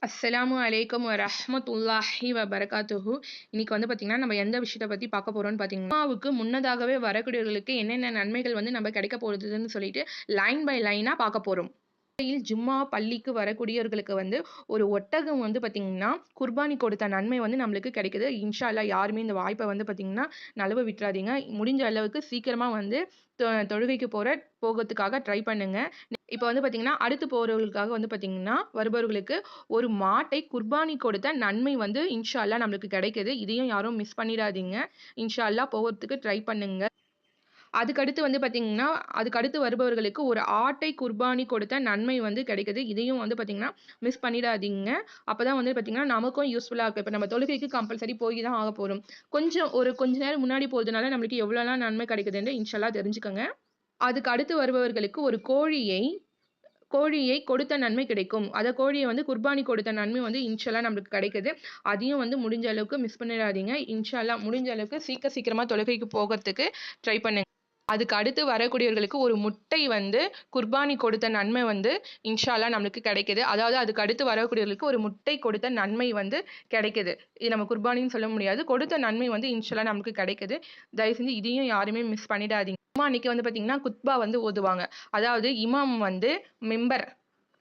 அஸ்ஸலாமு அலைக்கும் வரஹ்மத்துல்லாஹி வபரகாத்துஹு. இன்னைக்கு பார்த்தீங்கன்னா, நம்ம எந்த விஷயத்த பத்தி பார்க்க போறோம்னு பார்த்தீங்கன்னா, ஜும்மாவுக்கு முன்னதாகவே வரக்கூடியவர்களுக்கு என்னென்ன நன்மைகள் நம்ம கிடைக்க போகுதுன்னு சொல்லிட்டு லைன் பை லைனா பார்க்க போறோம். ஜும்மா பள்ளிக்கு வரக்கூடியவர்களுக்கு ஒரு ஒட்டகம் பார்த்தீங்கன்னா, குர்பானி கொடுத்த நன்மை நம்மளுக்கு கிடைக்குது. இன்ஷா அல்லாஹ் யாருமே இந்த வாய்ப்ப பார்த்தீங்கன்னா, நழுவ விட்டுறாதீங்க. முடிஞ்ச அளவுக்கு சீக்கிரமா தொழுகைக்கு போகறதுக்காக ட்ரை பண்ணுங்க. இப்ப பார்த்தீங்கன்னா, அடுத்து போறவர்களுக்காக பார்த்தீங்கன்னா, வருபவர்களுக்கு ஒரு மாட்டை குர்பானி கொடுத்த நன்மை இன்ஷா அல்லாஹ் நம்மளுக்கு கிடைக்குது. இதையும் யாரும் மிஸ் பண்ணிடாதீங்க. இன்ஷா அல்லாஹ் போகறதுக்கு ட்ரை பண்ணுங்க. அதுக்கடுத்து பார்த்தீங்கன்னா, அதுக்கடுத்து வருபவர்களுக்கு ஒரு ஆட்டை குர்பானி கொடுத்த நன்மை கிடைக்குது. இதையும் பார்த்தீங்கன்னா, மிஸ் பண்ணிடாதீங்க. அப்பதான் பார்த்தீங்கன்னா, நமக்கும் யூஸ்ஃபுல்லா இருக்கும். இப்ப நம்ம தொழுகைக்கு கம்பல்சரி போய் தான் ஆக போறோம். கொஞ்ச நேரம் முன்னாடி போறதுனால நம்மளுக்கு எவ்வளோலாம் நன்மை கிடைக்குதுன்னு இன்ஷா அல்லாஹ் தெரிஞ்சுக்கங்க. அதுக்கு அடுத்து வருபவர்களுக்கு ஒரு கோழியை கொடுத்த நன்மை கிடைக்கும். கோழிய குர்பானி கொடுத்த நன்மை இன்ஷா அல்லாஹ் நம்மளுக்கு கிடைக்குது. அதையும் முடிஞ்ச அளவுக்கு மிஸ் பண்ணிடாதீங்க. இன்ஷா அல்லாஹ் முடிஞ்ச அளவுக்கு சீக்கிரமா தொழுகைக்கு போகறதுக்கு ட்ரை பண்ணுங்க. அதுக்கு அடுத்து வரக்கூடியவர்களுக்கு ஒரு முட்டை குர்பானி கொடுத்த நன்மை இன்ஷா அல்லாஹ் நம்மளுக்கு கிடைக்குது. அதாவது அதுக்கு அடுத்து வரக்கூடியவர்களுக்கு ஒரு முட்டை கொடுத்த நன்மை கிடைக்குது. இது நம்ம குர்பானின்னு சொல்ல முடியாது. கொடுத்த நன்மை இன்ஷா அல்லாஹ் நமக்கு கிடைக்குது. தயவு செஞ்சு இதையும் யாருமே மிஸ் பண்ணிடாதீங்க. அன்னைக்கு பார்த்தீங்கன்னா, குத்பா ஓதுவாங்க. அதாவது இமாம் மிம்பர்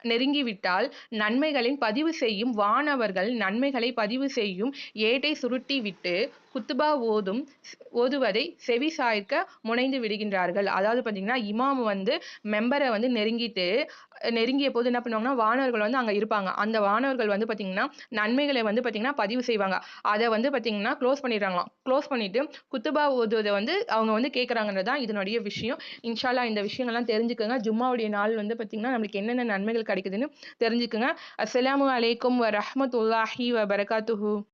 நெருங்கிவிட்டால் நன்மைகளின் பதிவு செய்யும் வானவர்கள் நன்மைகளை பதிவு செய்யும் ஏட்டை சுருட்டி விட்டு குத்துபா ஓதுவதை செவி சாய்க்க முனைந்து விடுகின்றார்கள். அதாவது பார்த்தீங்கன்னா, இமாம் மெம்பரை நெருங்கிய போது என்ன பண்ணுவாங்கன்னா, வானவர்கள் அங்க இருப்பாங்க. அந்த வானவர்கள் பார்த்தீங்கன்னா, நன்மைகளை பார்த்தீங்கன்னா பதிவு செய்வாங்க. அதை பார்த்தீங்கன்னா க்ளோஸ் பண்ணிடுறாங்களாம். க்ளோஸ் பண்ணிட்டு குத்துபா ஓதுவதை அவங்க கேட்கறாங்கன்றது தான் இதனுடைய விஷயம். இன்ஷா அல்லாஹ் இந்த விஷயங்கள்லாம் தெரிஞ்சுக்கோங்க. ஜும்மாவுடைய நாள் பார்த்தீங்கன்னா, நம்மளுக்கு என்னென்ன நன்மைகள் கிடைக்குதுன்னு தெரிஞ்சுக்கோங்க. அஸ்ஸலாமு அலைக்கும் வரஹ்மத்துல்லாஹி வபரகாத்துஹு.